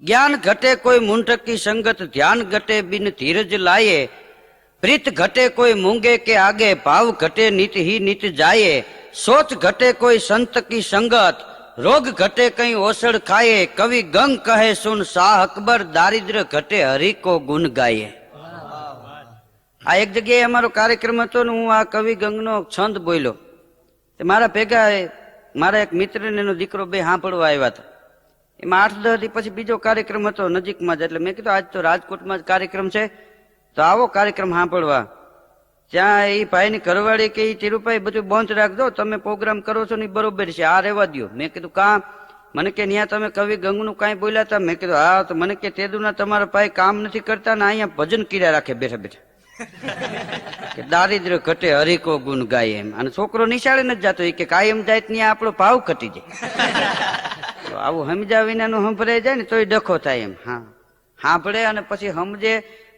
જ્ઞાન ઘટે કોઈ મુંટકી સંગત, ધ્યાન ઘટે બિન ધીરજ લાયે, પ્રીત ઘટે કોઈ મૂંગે કે આગે, ભાવ ઘટે નિત હી નિત જાયે, સોચ ઘટે કોઈ સંત કી સંગત, રોગ ઘટે કઈ ઓસડ ખાયે, કવિ ગંગ કહે સુન શાહ અકબર, દારિદ્ર ઘટે હરી કો ગુણ ગાયે. આ એક જગ્યાએ અમારો કાર્યક્રમ હતો ને હું આ કવિ ગંગનો છંદ બોલ્યો. મારા ભેગા મારા એક મિત્ર ને એનો દીકરો બે સાંભળવા આવ્યા હતા. એમાં 8-10 દી પછી બીજો કાર્યક્રમ હતો નજીકમાં જ, એટલે મેં કીધું આજ તો રાજકોટમાં જ કાર્યક્રમ છે તો આવો કાર્યક્રમ સાંભળવા. ત્યાં એ ભાઈની ઘરવાળી કે તીરુભાઈ બધું બંધ રાખજો, તમે પ્રોગ્રામ કરો છો ને બરોબર છે, આ રહેવા દો. મેં કીધું કામ? મને કે ત્યાં તમે કવિ ગંગનું કાંઈ બોલ્યા હતા? મેં કીધું હા. તો મને કે તેદુના તમારા ભાઈ કામ નથી કરતા ને અહીંયા ભજન કર્યા રાખે બેઠા બેઠા કે દારિદ્ર ઘટે હરીકો ગુણ ગાય એમ. અને છોકરો નિશાળે નથી જતો, એ કે કાયમ જાય ત્યાં આપણો ભાવ ઘટી જાય. આવું સમજા વિનાનું સંભળાઈ જાય ને તોય ડખો થાય એમ. હા, સાંભળે અને પછી સમજે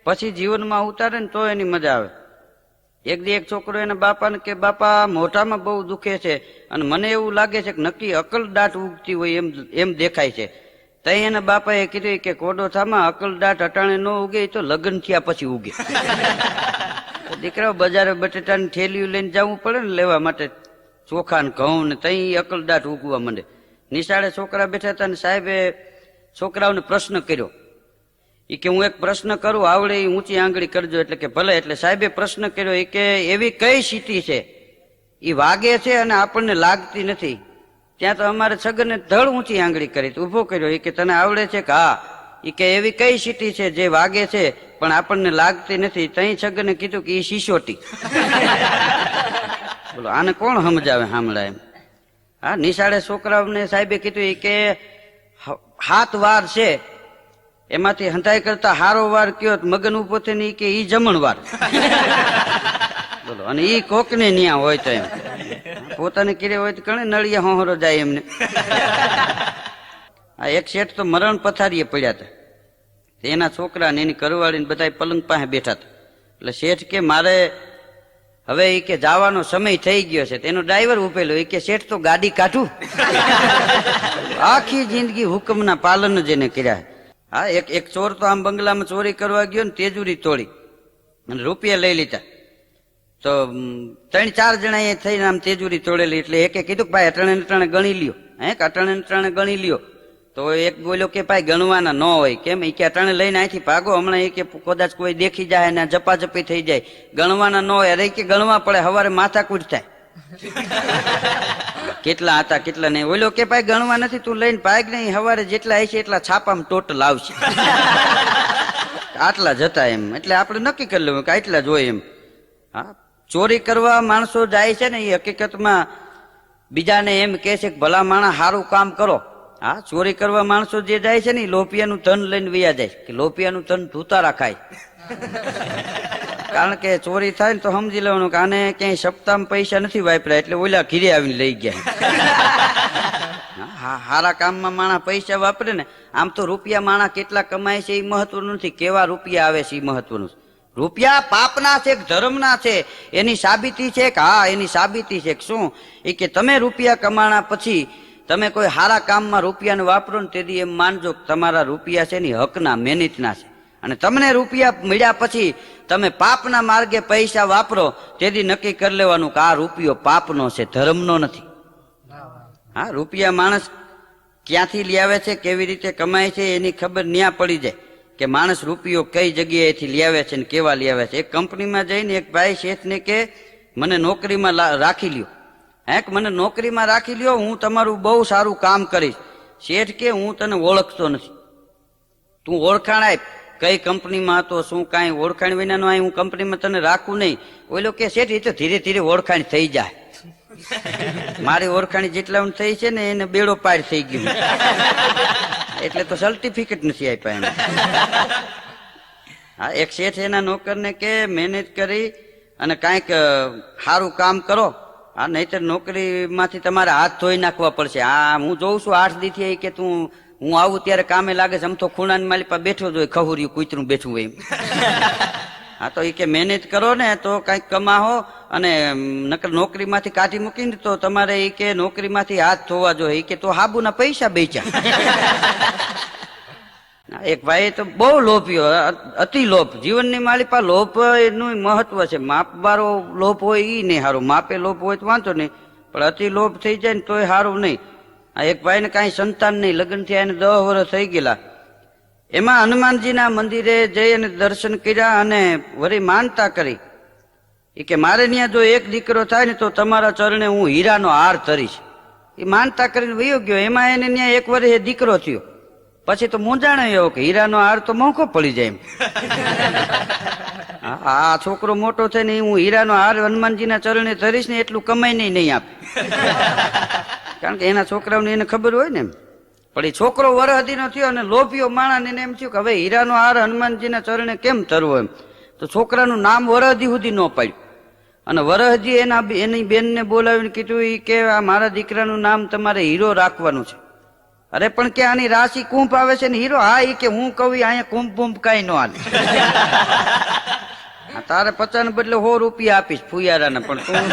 પછી જીવનમાં ઉતારે ને તો એની મજા આવે. એક દી એક છોકરો એના બાપાને કે બાપા મોઢામાં બહુ દુખે છે અને મને એવું લાગે છે કે નક્કી અકલ દાટ ઉગતી હોય એમ દેખાય છે. તઈ એના બાપાએ કીધું કે કોડો થામાં અકલ દાટ અટાણે ન ઉગે તો લગ્ન થયા પછી ઉગે. દીકરાઓ બજારે બટેટાની થેલીઓ લઈને જવું પડે ને લેવા માટે, ચોખા ને ઘઉં ને, તઈ અકલ દાટ ઉગવા માંડે. નિશાળે છોકરા બેઠા હતા ને સાહેબે છોકરાઓને પ્રશ્ન કર્યો. એ કે હું એક પ્રશ્ન કરું, આવડે એ ઊંચી આંગળી કરજો. એટલે કે ભલે. એટલે સાહેબે પ્રશ્ન કર્યો, એ કે એવી કઈ સીટી છે એ વાગે છે અને આપણને લાગતી નથી? ત્યાં તો અમારે છગને ધડ ઊંચી આંગળી કરી, ઉભો કર્યો. એ કે તને આવડે છે કે હા? એ કે એવી કઈ સીટી છે જે વાગે છે પણ આપણને લાગતી નથી? તઈ છગને કીધું કે એ સિસોટી. બોલો આને કોણ સમજાવે સાંભળાય એમ? હા, નિશાળે છોકરાઓને સાહેબે કીધું એ કે 7 વાર છે એમાંથી હંતાઈ કરતા હારો વાર કયો મગન ઉભો થઈને કે ઈ જમણ વાર. બોલો, અને ઈ કોકને ન્યા હોય તો એમ પોતાને કીરે હોય તો કણે નળિયા હોહરો જાય એમને. આ એક શેઠ તો મરણ પથારીએ પડ્યા હતા. એના છોકરા ને એની ઘરવાળીને બધા પલંગ પાસે બેઠા હતા. એટલે શેઠ કે મારે હવે એ કે જવાનો સમય થઈ ગયો છે. તેનો ડ્રાઈવર ઉભેલો. એ કે શેઠ તો ગાડી કાઢું? આખી જિંદગી હુકમના પાલન જેને કર્યા. હા, એક ચોર તો આમ બંગલામાં ચોરી કરવા ગયો ને તિજોરી તોડી અને રૂપિયા લઈ લીધા. તો 3-4 જણા એ થઈને આમ તિજોરી તોડેલી. એટલે એકે કીધું કે ભાઈ અટાણે ગણી લ્યો. અટાણે ગણી લ્યો. તો એક બોલ્યો કે ભાઈ ગણવાના ન હોય. કેમ? એ કે અટાણે લઈને અહીંથી ભાગો, હમણાં એ કે કદાચ કોઈ દેખી જાય ને જપાજપી થઈ જાય. ગણવાના ન હોય. અરે કે ગણવા પડે, સવારે માથાકૂટ થાય. કેટલા હતા કેટલા નહીં. ઓલો કે ભાઈ ગણવા નથી, તું લઈને ભાગ નહીં, સવારે જેટલા હશે એટલા છાપામાં ટોટલ આવશે. આટલા જતા એમ. એટલે આપણે નક્કી કરી લેવું કે આટલા જ હોય એમ. હા, ચોરી કરવા માણસો જાય છે ને એ હકીકતમાં બીજાને એમ કે છે કે ભલા માણસ સારું કામ કરો. હા, ચોરી કરવા માણસો જે જાય છે ને એ લોપિયાનું ધન લઈને વયા જાય કે લોપિયાનું ધન ધૂતારા ખાય. કારણ કે ચોરી થાય ને તો સમજી લેવાનું કે આને ક્યાંય સપ્તાહમાં પૈસા નથી વાપર્યા એટલે ઓલા ઘીરે આવીને લઈ ગયા. હારા કામમાં માણસ પૈસા વાપરે ને. આમ તો રૂપિયા માણસ કેટલા કમાય છે એ મહત્વનું નથી, કેવા રૂપિયા આવે છે એ મહત્વનું છે. રૂપિયા પાપના છે કે ધર્મના છે એની સાબિતી છે કે હા એની સાબિતી છે કે શું? એ કે તમે રૂપિયા કમાણા પછી તમે કોઈ સારા કામમાં રૂપિયાને વાપરો ને તેથી એમ માનજો કે તમારા રૂપિયા છે ને હકના મહેનતના છે. અને તમને રૂપિયા મળ્યા પછી તમે પાપના માર્ગે પૈસા વાપરો તેથી નક્કી કરી લેવાનું કે આ રૂપિયો પાપનો છે, ધર્મનો નથી. હા, રૂપિયા માણસ ક્યાંથી લાવે છે, કેવી રીતે કમાય છે એની ખબર ન્યા પડી જાય કે માણસ રૂપિયો કઈ જગ્યાએથી લાવે છે ને કેવા લાવે છે. એક કંપનીમાં જઈને એક ભાઈ શેઠને કે મને નોકરીમાં રાખી લ્યો. મને નોકરીમાં રાખી લ્યો, હું તમારું બહુ સારું કામ કરીશ. શેઠ કે હું તને ઓળખતો નથી, તું ઓળખાણ આપ. કઈ કંપનીમાં હતો, શું કાંઈ ઓળખાણ વિનાનો હું કંપનીમાં તને રાખું નહીં. ઓલો કે શેઠ એ તો ધીરે ધીરે ઓળખાણ થઈ જાય. મારી ઓળખાણી જેટલા થઈ છે ને એને બેડો પાર થઈ ગયું એટલે તો સર્ટિફિકેટ નથી આપ્યા એને. હા, એક શેઠ એના નોકરને કે મહેનત કરી અને કાંઈક સારું કામ કરો. હા, નહીતર નોકરીમાંથી તમારે હાથ ધોઈ નાખવા પડશે. હા, હું જોઉં છું 8 દીથી કે તું હું આવું ત્યારે કામે લાગે છે. આમ તો ખૂણાની માલી પાસે બેઠો જ હોય, ખહુર્યું કૂતરું બેઠું હોય એમ. હા, તો એ કે મહેનત કરો ને તો કંઈક કમાહો અને નકર નોકરીમાંથી કાઢી મૂકીને તો તમારે એ કે નોકરીમાંથી હાથ ધોવા જોઈએ. એ કે તો હાબુના પૈસા બેચ્યા. એક ભાઈ તો બહુ લોભ્યો, અતિ લોભ, જીવનની માલિપા લોભ એનું મહત્વ છે. માપવાળો લોભ હોય ઈ નહીં સારું, માપે લોભ હોય તો વાંધો નહીં, પણ અતિ લોભ થઈ જાય ને તોય સારું નહીં. આ એક ભાઈને કાંઈ સંતાન નહીં, લગ્ન થયા એને 10 વર્ષ થઈ ગયેલા. એમાં હનુમાનજીના મંદિરે જઈ અને દર્શન કર્યા અને વળી માનતા કરી કે મારે ત્યાં જો એક દીકરો થાય ને તો તમારા ચરણે હું હીરાનો હાર ધરીશ. એ માનતા કરીને વયો ગયો. એમાં એને ત્યાં 1 વર્ષે દીકરો થયો. પછી તો મૂંઝાણો એવો કે હીરાનો હાર તો મોંઘો પડી જાય એમ. આ છોકરો મોટો થાય ને હું હીરાનો હાર હનુમાનજીના ચરણે ધરીશ ને એટલું કમાઈને નહીં આપે, કારણ કે એના છોકરાઓને એને ખબર હોય ને એમ. પણ એ છોકરો વરહદીનો થયો અને લોભિયો માણસ, એને એમ થયું કે હવે હીરાનો હાર હનુમાનજીના ચરણે કેમ ધરવો એમ. તો છોકરાનું નામ વરહદી સુધી ન પાડ્યું. અને વરહદી એની બેનને બોલાવીને કીધું કે આ મારા દીકરાનું નામ તમારે હીરો રાખવાનું છે. અરે પણ કે આની રાશિ કુંભ આવે છે ને હીરો? હા, એ કે હું કહું અહીંયા કુંભ બુંભ કઈ ન હાલે. તારે 50 ને બદલે 100 રૂપિયા આપીશ ફુયારાને, પણ તું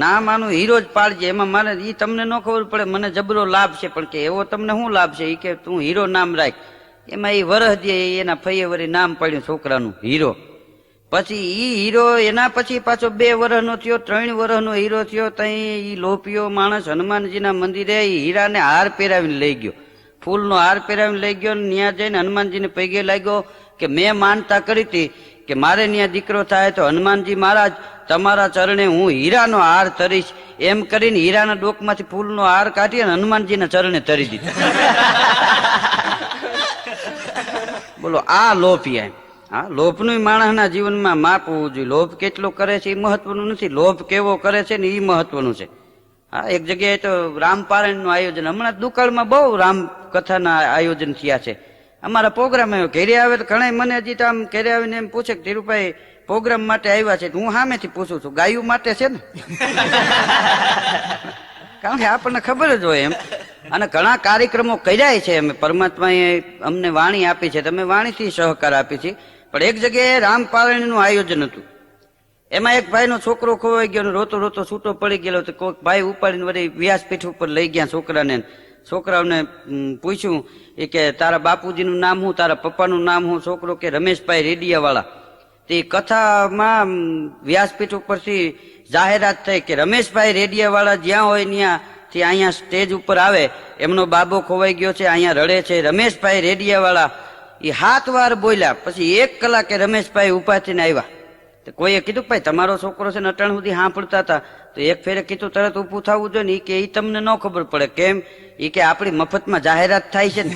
નામ આનું હીરો જ પાડજે. એમાં મારે ઈ તમને ન ખબર પડે, મને જબરો લાભ છે. પણ કે એવો તમને શું લાભ છે? એ કે તું હીરો નામ રાખ. એમાં એ વરહદી એના ફઈએ વળી નામ પાડ્યું છોકરાનું હીરો. પછી ઈ હીરો એના પછી પાછો 2 વર્ષનો થયો, 3 વર્ષનો હીરો થયો. તઈ ઈ લોભિયો માણસ હનુમાનજીના મંદિરે હીરાને હાર પહેરાવીને લઈ ગયો, ફૂલનો હાર પહેરાવીને લઈ ગયો. ત્યાં જઈને હનુમાનજીને પગે લાગ્યો કે મેં માનતા કરી હતી કે મારે ત્યાં દીકરો થાય તો હનુમાનજી મહારાજ તમારા ચરણે હું હીરાનો હાર ધરીશ. એમ કરીને હીરાના ડોકમાંથી ફૂલનો હાર કાઢી અને હનુમાનજીના ચરણે ધરી દીધો. બોલો, આ લોભી એમ. હા, લોભનું માણસના જીવનમાં માપવું જોઈએ. લોભ કેટલો કરે છે એ મહત્વનું નથી, લોભ કેવો કરે છે ને એ મહત્વનું છે. હા, એક જગ્યાએ તો રામપારાયણનું આયોજન, હમણાં દુકાળમાં બહુ રામ કથાના આયોજન થયા છે. અમારા પ્રોગ્રામ આવ્યો, ઘેરે આવે તો ઘણા મને હજી તો આમ ઘેરે આવીને એમ પૂછે કે ધીરુભાઈ પ્રોગ્રામ માટે આવ્યા છે? હું સામેથી પૂછું છું, ગાયું માટે છે ને? કારણ કે આપણને ખબર જ હોય એમ. અને ઘણા કાર્યક્રમો કર્યા છે અમે, પરમાત્માએ અમને વાણી આપી છે, તમે વાણીથી સહકાર આપી છે. પણ એક જગ્યાએ રામપારાયણનું આયોજન હતું. એમાં એક ભાઈનો છોકરો ખોવાઈ ગયો, રોતો રોતો છૂટો પડી ગયેલો. તો કોઈક ભાઈ ઉપાડીને વળી વ્યાસપીઠ ઉપર લઈ ગયા છોકરાને. છોકરાઓને પૂછ્યું કે તારા બાપુજીનું નામ શું, તારા પપ્પાનું નામ શું? છોકરો કે રમેશભાઈ રેડિયાવાળા. તે કથામાં વ્યાસપીઠ ઉપરથી જાહેરાત થઈ કે રમેશભાઈ રેડિયાવાળા જ્યાં હોય ત્યાંથી અહીંયા સ્ટેજ ઉપર આવે, એમનો બાબો ખોવાઈ ગયો છે, અહીંયા રડે છે, રમેશભાઈ રેડિયાવાળા. એ 7 વાર બોલ્યા. પછી 1 કલાકે રમેશભાઈ ઉભા થઈને આવ્યા. તો કોઈએ કીધું ભાઈ તમારો છોકરો છે ને અટાણ સુધી સાંભળતા હતા. તો એક ફેરે કીધું તરત ઊભું થવું જોઈએ ને. એ કે એ તમને ન ખબર પડે. કેમ? એ કે આપણી મફતમાં જાહેરાત થાય છે ને.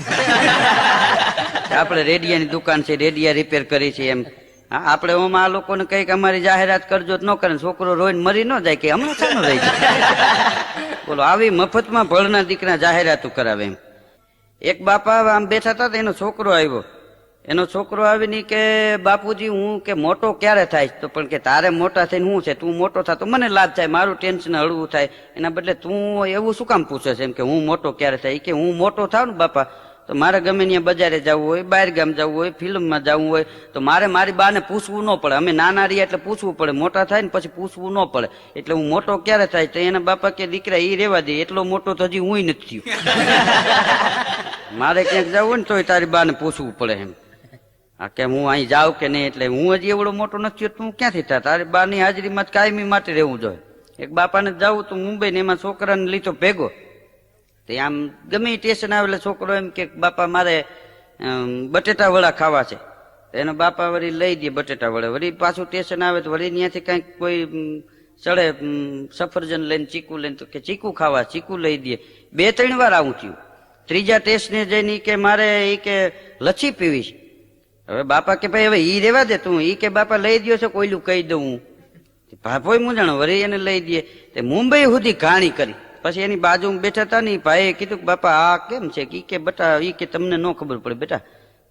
આપણે રેડિયાની દુકાન છે, રેડિયા રિપેર કરી છે એમ. હા, આપણે ઓમાં આ લોકોને કઈક અમારી જાહેરાત કરજો ન કરે, છોકરો રોઈને મરી ન જાય કે હમણાં ચાલો રહી જાય. બોલો, આવી મફતમાં ભળના દીકરા જાહેરાતો કરાવે એમ. એક બાપા આમ બેઠા હતા, એનો છોકરો આવ્યો. એનો છોકરો આવીને કે બાપુજી હું કે મોટો ક્યારે થાય? તો પણ કે તારે મોટા થઈને શું છે, તું મોટો થાય તો મને લાભ થાય, મારું ટેન્શન હળવું થાય. એના બદલે તું એવું શું કામ પૂછે છે એમ કે હું મોટો ક્યારે થાય? કે હું મોટો થાવ ને બાપા તો મારે ગમે ત્યાં બજારે જવું હોય, બહાર ગામ જવું હોય, ફિલ્મમાં જવું હોય તો મારે મારી બાને પૂછવું ન પડે. અમે નાના રહ્યા એટલે પૂછવું પડે, મોટા થાય ને પછી પૂછવું ન પડે. એટલે હું મોટો ક્યારે થાય? તો એના બાપા કે દીકરા એ રેવા દે, એટલો મોટો તો હજી હું નથી થયું. મારે ક્યાંક જવું ને તોય તારી બાને પૂછવું પડે એમ. હા, કે હું અહીં જાઉં કે નહીં, એટલે હું હજી એવડો મોટો નથી, તું ક્યાંથી થાય? તારી બાની હાજરીમાં કાયમી માટે રહેવું જોઈએ. એક બાપાને જવું તો મુંબઈ ને એમાં છોકરાને લીધો ભેગો. તે આમ ગમે સ્ટેશન આવે એટલે છોકરો એમ કે બાપા મારે બટેટા વડા ખાવા છે. એનો બાપા વળી લઈ દે બટેટા વડા. વળી પાછું સ્ટેશન આવે તો વળી ત્યાંથી કઈક કોઈ ચડે સફરજન લઈને, ચીકુ લઈને, તો કે ચીકુ ખાવા, ચીકુ લઈ દે. 2-3 વાર આવું થયું. ત્રીજા સ્ટેશને જઈને કે મારે કે લચ્છી પીવી છે. હવે બાપા કે ભાઈ હવે ઈ રેવા દે તું. ઈ કે બાપા લઈ દો છે, કોઈલું કહી દઉં હું. ભાભોય મૂંઝાણો, વળી એને લઈ દે. તે મુંબઈ સુધી ઘાણી કરી. પછી એની બાજુમાં બેઠા હતા ને ભાઈએ કીધું કે બાપા આ કેમ છે? કે બટા ઈ કે તમને ન ખબર પડે બેટા.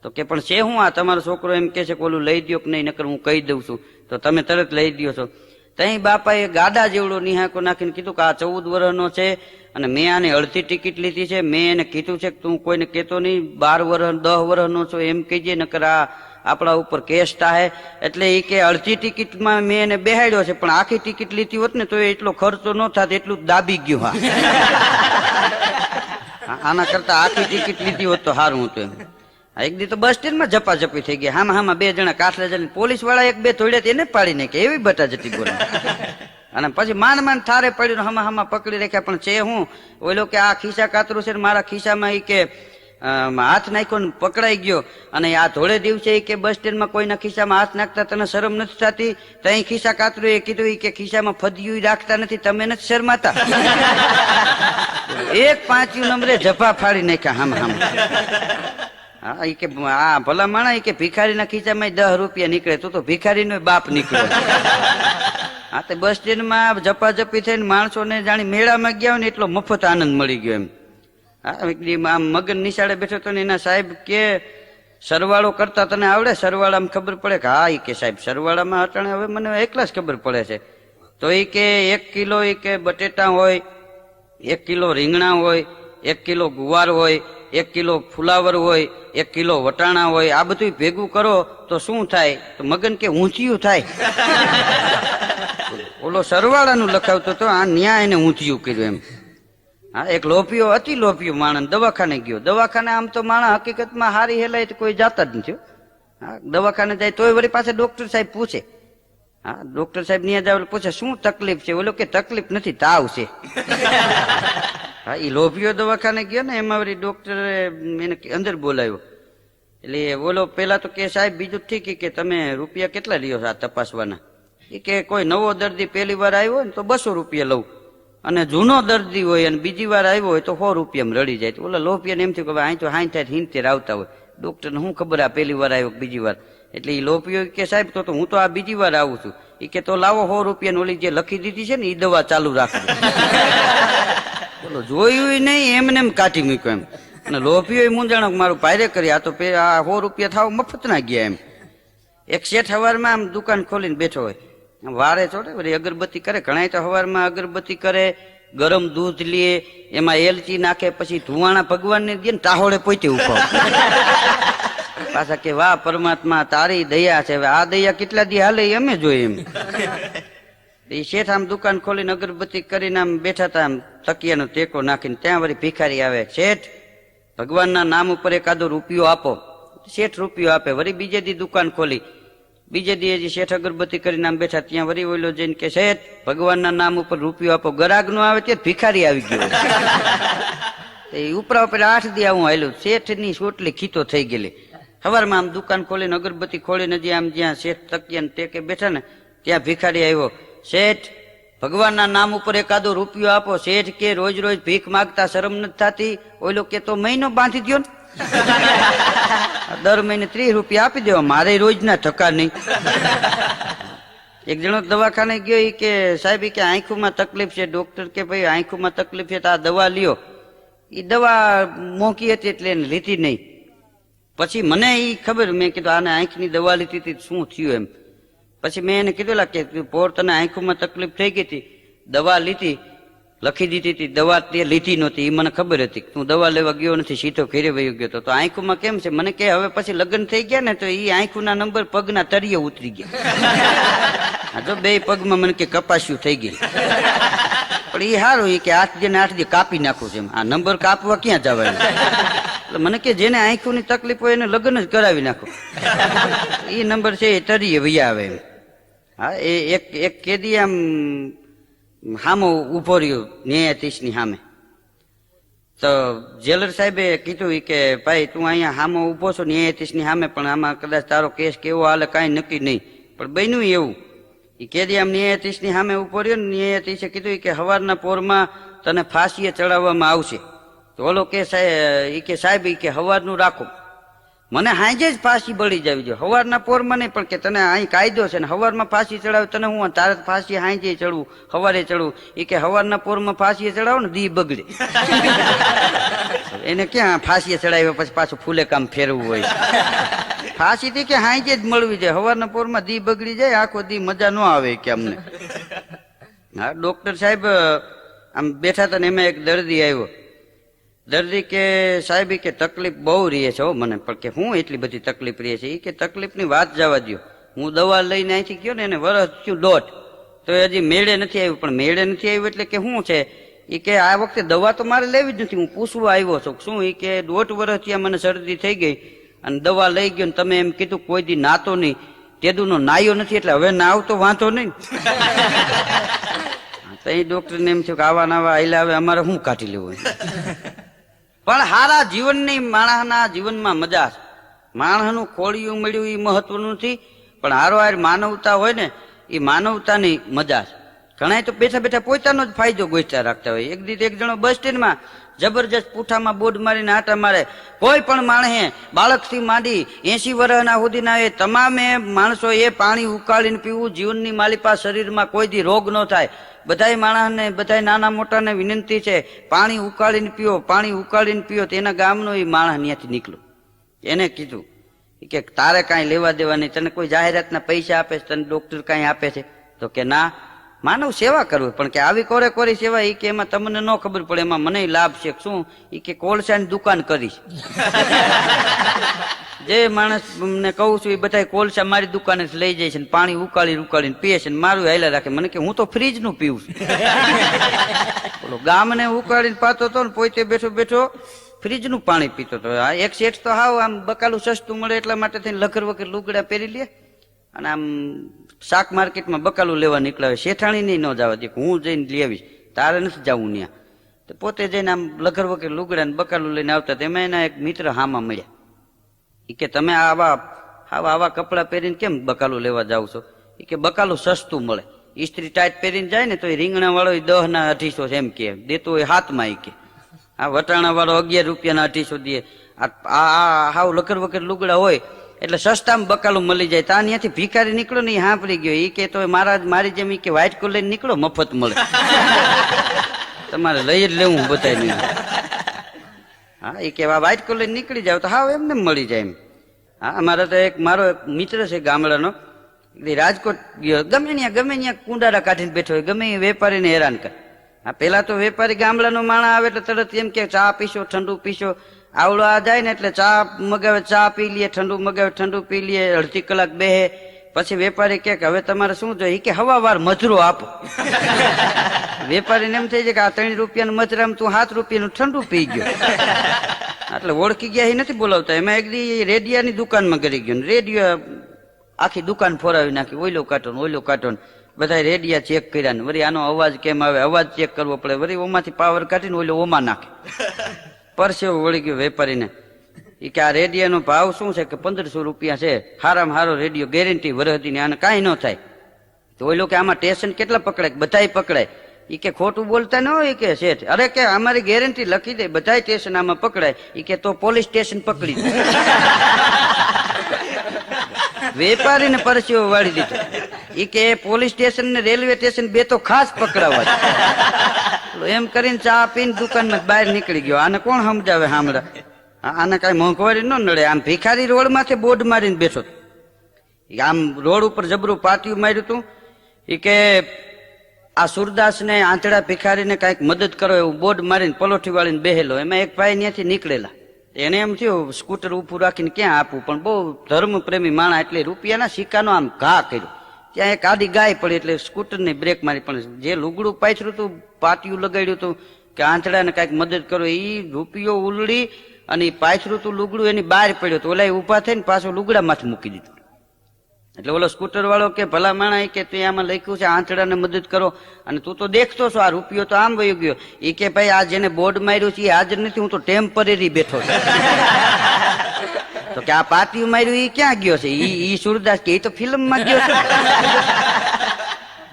તો કે પણ છે હું આ તમારો છોકરો એમ કે છે કે ઓલું લઈ દો કે નહીં, નકર હું કહી દઉં છું, તો તમે તરત લઈ દો છો. તઈ બાપાએ ગાડા જેવડો નિહાકો નાખીને કીધું કે આ 14 વર્ષનો છે અને મેં આને અડધી ટિકિટ લીધી છે. મેં એને કીધું છે કે તું કોઈને કહેતો નહીં, 12 વર્ષ 10 વર્ષનો છો એમ કહીજે, નકર આ આપણા ઉપર કેસ થાય. એટલે એ કે અડધી ટિકિટમાં મેં એને બેહાડ્યો છે, પણ આખી ટિકિટ લીધી હોત ને તો એટલો ખર્ચો ન થાત, એટલું દાબી ગયું. હા, આના કરતા આખી ટિકિટ લીધી હોત તો સારું હતું એમ. એક દી તો બસ સ્ટેન્ડમાં ઝપાઝપી થઈ ગઈ, હામાં બે જણા કાઠલા જઈને પોલીસ વાળા એક બે થોડ્યા એને પાડી નાખી, એવી બટા જતી બોલે. અને પછી માંડ થારે પડ્યું, હામાં પકડી રાખ્યા. પણ છે હું ઓલો કે આ ખિસ્સા કાતરું છે, મારા ખિસ્સામાં ઈ કે હાથ નાખ્યો ને પકડાઈ ગયો. અને આ ધોળે દિવસે કે બસ સ્ટેન્ડમાં કોઈના ખિસ્સામાં હાથ નાખતા તને શરમ નથી થતી? તઈ ખિસ્સા કાતરું એ કીધું કે ખિસ્સામાં ફદિયું રાખતા નથી, તમે નથી શરમાતા? એક 5 નંબરે જભા ફાડી નાખ્યા હામ. હા ઈ કે આ ભલા માણા કે ભિખારીના ખિસ્સામાં 10 રૂપિયા નીકળે, તું તો ભિખારીનો બાપ નીકળ્યો. હા તે બસ સ્ટેન્ડમાં ઝપાઝપી થઈને માણસોને જાણી મેળામાં ગયા હોય ને એટલો મફત આનંદ મળી ગયો એમ. હા આમ મગન નિશાળે બેઠો તો ને એના સાહેબ કે સરવાળો કરતા તને આવડે? સરવાળામાં ખબર પડે કે હા ઈ કે સાહેબ સરવાળામાં અટાણે હવે મને એકલા જ ખબર પડે છે. તો ઈ કે 1 કિલો ઈ કે બટેટા હોય, 1 કિલો રીંગણા હોય, 1 કિલો ગુવાર હોય, 1 કિલો ફુલાવર હોય, 1 કિલો વટાણા હોય, આ બધું ભેગું કરો તો શું થાય? તો મગન કે ઊંધિયું થાય. ઓલો સરવાળાનું લખાવતો તો આ ન્યા એને ઊંધિયું કર્યું એમ. હા એક લોભિયો અતિ લોભિયો માણસ દવાખાને ગયો. દવાખાને આમ તો માણસ હકીકતમાં હારી હેલાય તો કોઈ જાતા જ નથી. હા દવાખાને જાય તોય વળી પાસે ડોક્ટર સાહેબ પૂછે. હા ડોક્ટર સાહેબ ત્યાં જાવ પૂછે શું તકલીફ છે? ઓલો કે તકલીફ નથી, તાવ છે. હા એ લોભિયો દવાખાને ગયો ને એમાં વળી ડોક્ટરે એને અંદર બોલાવ્યો. એટલે બોલો પેલા તો કે સાહેબ બીજું ઠીક કે તમે રૂપિયા કેટલા લ્યો છો આ તપાસવાના? એ કે કોઈ નવો દર્દી પહેલી વાર આવ્યો હોય ને તો 200 રૂપિયા લઉં, અને જૂનો દર્દી હોય અને બીજી વાર આવ્યો હોય તો 100 રૂપિયામાં રડી જાય. ઓલા લોભિયાને એમ થયું કે અહીં તો 60-70 આવતા હોય, ડોક્ટરને શું ખબર આ પહેલી વાર આવ્યો બીજી વાર? એટલે એ લોભિયો કે સાહેબ તો હું તો આ બીજી વાર આવું છું. એ કે તો લાવો 100 રૂપિયા ઓલી જે લખી દીધી છે ને એ દવા ચાલુ રાખજો. બોલો જોયું નહીં એમને એમ કાઢી મૂક્યો એમ. અને લોભિયો મૂંઝાણો મારું પાયરે કરી, આ તો આ 100 રૂપિયા થાવ મફત ના ગયા એમ. એક શેઠ હવારમાં આમ દુકાન ખોલીને બેઠો હોય, વારે ચોટે વળી અગરબત્તી કરે. ઘણા તો હવારમાં અગરબત્તી કરે, ગરમ દૂધ લે, એમાં એલચી નાખે, પછી ધુવાણા ભગવાનને દે ને ટાહોળે પોતે ઉપાવ. પાછા કે વાહ પરમાત્મા તારી દયા છે, હવે આ દયા કેટલા દી હાલે અમે જોઈએ એમ. એ શેઠ આમ દુકાન ખોલીને અગરબત્તી કરીને આમ બેઠા હતા, આમ તકિયાનો ટેકો નાખીને. ત્યાં વળી ભિખારી આવે, શેઠ ભગવાનના નામ ઉપર એકાદો રૂપિયો આપો. શેઠ રૂપિયો આપે. વળી બીજે દી દુકાન ખોલી, બીજે દી હજી શેઠ અગરબત્તી કરીને આમ બેઠા. ત્યાં વળી ઓલો જઈને કે શેઠ ભગવાનના નામ ઉપર રૂપિયો આપો. ગરાગ નો આવે ત્યાં ભિખારી આવી ગયો. એ ઉપરા ઉપર 8 દી આવું આવેલું. શેઠ ની સોટલી ખીતો થઈ ગયેલી. સવારમાં આમ દુકાન ખોલીને અગરબત્તી ખોલીને આમ જ્યાં શેઠ તકિયા ટેકે બેઠા ને ત્યાં ભિખારી આવ્યો. શેઠ ભગવાનના નામ ઉપર એકાદો રૂપિયો આપો. શેઠ કે રોજ રોજ ભીખ માગતા શરમ નથી થતી? ઓલો કે તો મહિનો બાંધી દો ને, દર મહિને 30 રૂપિયા આપી દેવા, મારે રોજ ના ટકા નહીં. એક જણો દવાખાને ગયો, એ કે સાહેબ કે આંખોમાં તકલીફ છે. ડોક્ટર કે ભાઈ આંખોમાં તકલીફ છે તો આ દવા લ્યો. એ દવા મોંઘી હતી એટલે એને લીધી નહીં. પછી મને એ ખબર, મેં કીધું આને આંખની દવા લીધી હતી શું થયું એમ. પછી મેં એને કીધું કે પોર તને આંખોમાં તકલીફ થઈ ગઈ હતી, દવા લીધી, લખી દીધી હતી, દવા તે લીધી નહોતી. એ મને ખબર હતી. તું દવા લેવા ગયો નથી, સીધો ઘેરે વયો ગયો. તો આંખોમાં કેમ છે? મને કે હવે પછી લગ્ન થઈ ગયા ને તો એ આંખોના નંબર પગના તળિયે ઉતરી ગયા. જો 2 પગમાં મને કે કપાસ્યું થઈ ગઈ. પણ એ સારું, એ કે 8 દી ને 8 દી કાપી નાખું છે. આ નંબર કાપવા ક્યાં જવાય? એટલે મને કે જેને આંખોની તકલીફ હોય એને લગ્ન જ કરાવી નાખો. એ નંબર છે એ તળિયે વૈયા આવે એમ. હા એ એક કેદી આમ સામો ઉભો રહ્યો ન્યાયાધીશની સામે. તો જેલર સાહેબે કીધું કે ભાઈ તું અહીંયા સામો ઉભો છો ન્યાયાધીશની સામે, પણ આમાં કદાચ તારો કેસ કેવો હાલે કાંઈ નક્કી નહીં. પણ બન્યું એવું, એ કેદી આમ ન્યાયાધીશની સામે ઉભો રહ્યો ને ન્યાયાધીશે કીધું કે સવારના પોરમાં તને ફાંસીએ ચડાવવામાં આવશે. તો ઓલો કે સાહેબ કે સવારનું રાખો, મને હાંજે જ ફાંસી બળી જાવી જોઈએ, સવારના પોરમાં નહીં. પણ કે તને અહીં કાયદો છે ને સવારમાં ફાંસી ચડાવે તને હું, તારે ફાંસી હાંજે ચડવું સવારે ચડવું. એ કે સવારના પોરમાં ફાંસી ચડાવો ને દી બગડે. એને ક્યાં ફાંસી ચડાવ્યા પછી પાછું ફૂલે કામ ફેરવું હોય? ફાંસી થી કે હાંજે જ મળવી જાય, સવારના પોરમાં દી બગડી જાય, આખો દી મજા ન આવે કે અમને. હા ડોક્ટર સાહેબ આમ બેઠા હતા ને એમાં એક દર્દી આવ્યો. દર્દી કે સાહેબ કે તકલીફ બહુ રહે છે હો મને. પણ કે હું એટલી બધી તકલીફ રહે છે? એ કે તકલીફની વાત જવા દો. હું દવા લઈને અહીંથી ગયો ને એને વરસ થયું 1.5, તો હજી મેળે નથી આવ્યું. પણ મેળે નથી આવ્યું એટલે કે શું છે? એ કે આ વખતે દવા તો મારે લેવી જ નથી, હું પૂછવા આવ્યો છું. શું? એ કે 1.5 વર્ષથી મને શરદી થઈ ગઈ અને દવા લઈ ગયો ને તમે એમ કીધું કોઈ દી નાતો નહીં, તેદુનો નાયો નથી એટલે હવે નાવ તો વાંધો નહીં. તો એ ડોક્ટરને એમ થયું કે આવા નવા આયલા હવે અમારે શું કાઢી લેવું. પણ હારા જીવનની માણસના જીવનમાં મજા છે. માણસનું ખોળિયું મળ્યું એ મહત્વનું નથી, પણ હારો હાર માનવતા હોય ને એ માનવતાની મજા છે. ઘણા તો બેઠા બેઠા પોતાનો જ ફાયદો ગોઠતા રાખતા હોય. એક દિવસ એક જણો બસ સ્ટેન્ડમાં જબરજસ્ત પૂઠામાં બોર્ડ મારીને આટા મારે. કોઈ પણ માણસે બાળકથી માંડી 80 વર્ષના સુધીના એ તમામે માણસો એ પાણી ઉકાળીને પીવું. જીવનની માલિપા શરીરમાં કોઈ દી રોગ ન થાય. બધાય માણસને બધાય નાના મોટાને વિનંતી છે પાણી ઉકાળીને પીઓ, પાણી ઉકાળીને પીઓ. તેના ગામનો એ માણસ ત્યાંથી નીકળ્યો. એને કીધું કે તારે કાંઈ લેવા દેવા નહીં, તને કોઈ જાહેરાતના પૈસા આપે છે, તને ડોક્ટર કાંઈ આપે છે? તો કે ના, માનવ સેવા કરવી, પણ કે આવી કોરે કોરી સેવા એ કે એમાં તમને ન ખબર પડે, એમાં મને લાભ છે. શું? એ કે કોલસાની દુકાન કરીશ. જે માણસ ને કહું છું એ બધા કોલસા મારી દુકાને લઈ જાય છે ને પાણી ઉકાળીને પીએ છે ને મારું હાલ્યા રાખે. મને કે હું તો ફ્રીજ નું પીવું છું. બોલો, ગામને ઉકાળીને પાતો હતો ને પોતે બેઠો બેઠો ફ્રીજ નું પાણી પીતો હતો. આ એક શેઠ તો હાવ આમ બકાલું સસ્તું મળે એટલા માટે થઈને લખર વખર લુગડા પહેરી લે અને આમ શાક માર્કેટમાં બકાલું લેવા નીકળ્યા. શેઠાણી નહીં ન જવા દે, હું જઈને લઈ આવીશ, તારે નથી જવું ત્યાં. તો પોતે જઈને આમ લખર વખર લુગડા ને બકાલું લઈને આવતા. તેમાં એના એક મિત્ર હામાં મળ્યા. એ કે તમે આવા કપડા પહેરીને કેમ બકાલું લેવા જાવ છો? એ કે બકાલું સસ્તું મળે. ઇસ્ત્રી ટાઈટ પહેરીને જાય ને તો એ રીંગણા વાળો 10 ના 250 છે એમ કે દેતો હોય હાથમાં. એ કે આ વટાણા વાળો 11 રૂપિયાના 250 દે. આ હાવ લકર વકર લુગડા હોય એટલે સસ્તામાં બકાલું મળી જાય. ત્યાં ત્યાંથી ભિખારી નીકળો ને એ હાંપડી ગયો. એ કે તો મારી જેમ કે વ્હાઈટ કોલર લઈને નીકળો, મફત મળે, તમારે લઈ જ લેવું બતાવી. હા, એ કે વ્હાઈટ કોલર નીકળી જાવ તો હાવ એમને મળી જાય એમ. હા, અમારા તો મારો એક મિત્ર છે ગામડાનો, રાજકોટ ગયો, ગમે ત્યાં કુંડારા કાઢીને બેઠો હોય, ગમે એ વેપારીને હેરાન કરે. હા, પેલા તો વેપારી ગામડાનો માણસ આવે એટલે તરત એમ કે ચા પીશો, ઠંડુ પીશો. આવડો આ જાય ને એટલે ચા મગાવે, ચા પી લઈએ, ઠંડુ મગાવે, ઠંડુ પી લઈએ, અડધી કલાક બેહે. પછી વેપારી કે હવે તમારે શું જોઈએ? કે હવાવાર મધરો આપો. વેપારીને એમ થઈ જાય કે આ 3 રૂપિયાનું મધરામ તું 7 રૂપિયાનું ઠંડુ પી ગયો. એટલે ઓળખી ગયા એ નથી બોલાવતા. એમાં એક દી રેડિયાની દુકાનમાં કરી ગયો, રેડિયો આખી દુકાન ફોરાવી નાખી. ઓઈલો કાઢો બધા રેડિયા ચેક કર્યા ને વળી આનો અવાજ કેમ આવે, અવાજ ચેક કરવો પડે. વળી ઓમાંથી પાવર કાઢીને ઓઈલો ઓમાં નાખે. પરસેવો વળી ગયો વેપારીને. એ કે આ રેડિયાનો ભાવ શું છે? કે 1500 રૂપિયા છે, હારામાં હારો રેડિયો, ગેરંટી વરહદીની, આને કાંઈ ન થાય. તો ઓઈલો કે આમાં સ્ટેશન કેટલા પકડાય? બધાય પકડાય. એ કે ખોટું બોલતા ન હોય કે શેઠ? અરે કે અમારી ગેરંટી લખી દે, બધા સ્ટેશન આમાં પકડાય. એ કે તો પોલીસ સ્ટેશન પકડી દે. વેપારીને પરસેવો વાળી દીધો. એ કે પોલીસ સ્ટેશન ને રેલવે સ્ટેશન બે તો ખાસ પકડાવવા. એમ કરીને ચા પીને દુકાનમાં બહાર નીકળી ગયો. આને કોણ સમજાવે? હામડા આને કઈ મોંઘવારી ન નડે. આમ ભિખારી રોડ માંથી બોર્ડ મારીને બેઠો. આમ રોડ ઉપર જબરું પાટિયું માર્યું હતું. એ કે આ સુરદાસ ને આંતડા ભિખારીને કઈક મદદ કરો એવું બોર્ડ મારીને પલોઠી વાળીને બેહેલો. એમાં એક ભાઈ ત્યાંથી નીકળેલા. એને એમ થયું સ્કૂટર ઉભું રાખીને ક્યાં આપવું, પણ બહુ ધર્મ પ્રેમી માણા એટલે રૂપિયાના સિક્કાનો આમ ઘા કર્યો. ત્યાં એક આડી ગાય પડી એટલે સ્કૂટરની બ્રેક મારી. પણ જે લુગડું પાથર્યું હતું, પાટિયું લગાડ્યું હતું કે આંતડાને કઈક મદદ કરો, એ રૂપિયો ઉલડી અને પાથર્યું હતું લુગડું એની બહાર પડ્યો તો ઓલા ઉભા થઈને પાછો લુગડા માથે મૂકી દીધું. એટલે ઓલો સ્કૂટર વાળો કે ભલા માણા કે તું આમાં લખ્યું છે આંતડાને મદદ કરો અને તું તો દેખતો છો આ રૂપિયો તો આમ વયો ગયો. એ કે ભાઈ આ જેને બોર્ડ માર્યું છે એ હાજર નથી, હું તો ટેમ્પરરી બેઠો છું. તો કે આ પાટિયું માર્યું એ ક્યાં ગયો છે? ઈ સુરદાસ કે એ તો ફિલ્મમાં ગયો છે.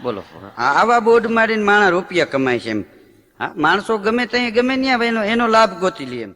બોલો, આવા બોર્ડ મારીને માણા રૂપિયા કમાય છે એમ. હા, માણસો ગમે ત્યાં ગમે ત્યાં એનો લાભ ગોતી લે એમ.